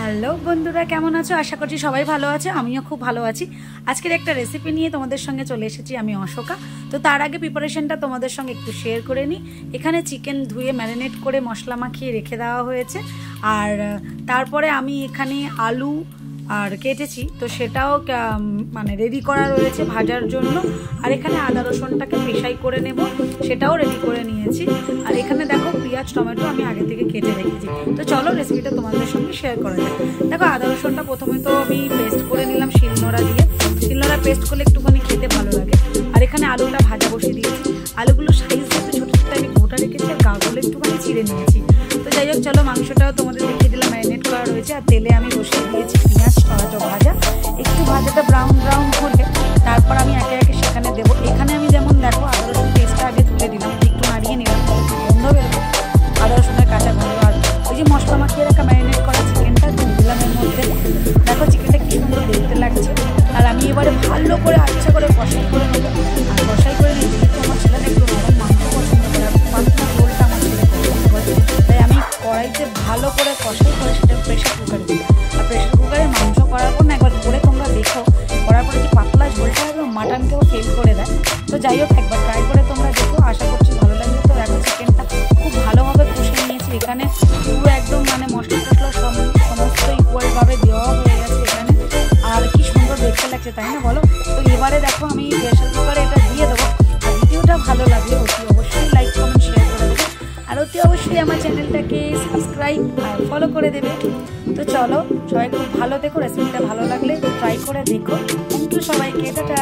Hello বন্ধুরা, কেমন আছো? আশা করছি সবাই ভালো আছে, আমিও খুব ভালো আছি। আজকের একটা রেসিপি নিয়ে তোমাদের সঙ্গে চলে এসেছি আমি অশোকা। তো তার আগে প্রিপারেশনটা তোমাদের সঙ্গে একটু শেয়ার করে নিই। এখানে চিকেন ধুয়ে ম্যারিনেট করে মশলা মাখিয়ে রেখে দেওয়া হয়েছে, আর তারপরে আমি এখানে আলু আর কেটেছি, তো সেটাও মানে রেডি করা রয়েছে ভাজার জন্য। আর এখানে আদা রসুনটাকে পেশাই করে নেব, সেটাও রেডি করে নিয়েছি। আর এখানে দেখো পেঁয়াজ টমেটো আমি আগে থেকে কেটে রেখেছি। তো চলো রেসিপিটা তোমাদের সঙ্গে শেয়ার করা যায়। দেখো আদা রসুনটা প্রথমে তো আমি পেস্ট করে নিলাম শিলনোড়া দিয়ে। শিলনোড়া পেস্ট করলে একটুখানি খেতে ভালো লাগে। আর এখানে আলুটা ভাজা বসিয়ে দিয়েছি। আলুগুলো সাইজ একটু ছোটো ছোটো আমি গোটা রেখেছি, আর গাগুলো একটুখানি চিড়ে নিয়েছি। তো যাই হোক, চলো মাংসটাও তোমাদের দেখিয়ে দিলাম, ম্যারিনেট করা রয়েছে। আর তেলে আমি বসিয়ে দিয়েছি পেঁয়াজ টমেটো ভাজা। একটু ভাজাটা ব্রাউন ব্রাউন হলে তারপর আমি একে একে সেখানে দেবো। এখানে আমি যেমন দেখো আদা রসুন পেস্টটা আগে তুলে দিলাম, একটু নাড়িয়ে নিলাম, গন্ধ বেরোবে আদা রসুনের কাঁচা গন্ধ। আর ওই যে মশলা মাখিয়ে রাখা ম্যারিনেট করা চিকেনটা দিয়ে দিলাম এর মধ্যে। দেখো চিকেনটা কি সুন্দর দেখতে লাগছে। আর আমি এবারে ভালো করে আচ্ছা করে কষাই করে নেবো। আর কষাই করে নিয়েছি, কিন্তু আমার ছেলেটা একটু নরম মাংস পছন্দ করে, পাতলা ঝোলটা আমার ছেলে পছন্দ করে। তাই আমি কড়াইতে ভালো করে কষাই করে সেটা প্রেশার কুকারে দিই। আর প্রেশার কুকারে মাংস করার পর না একবার করে তোমরা দেখো, করার পরে যে পাতলা ঝোলটা একদম মাটনকেও ফেল করে দেয়। তো যাই হোক, একবার ট্রাই করে তোমরা দেখো, আশা করছি ভালো লাগবে। তো দেখো চিকেনটা খুব ভালোভাবে কষে নিয়েছি। এখানে পুরো একদম মানে মশলা টশলা সমস্ত ইকুয়ালভাবে দেওয়া হয়ে গেছে এখানে। আর কি সুন্দর দেখতে লাগছে, তাই না বলো? তো এবারে দেখো আমি প্রেশার কুকারে এটা দিয়ে দেবো। আর ভিডিওটা ভালো লাগলে অতি অবশ্যই লাইক কমেন্ট শেয়ার করে দেবে। আর অতি অবশ্যই আমার চ্যানেলটাকে সাবস্ক্রাইব আর ফলো করে দেবে। তো চলো সবাই খুব ভালো দেখো, রেসিপিটা ভালো লাগলে ট্রাই করে দেখো। থ্যাংক ইউ সবাইকে, টাটা।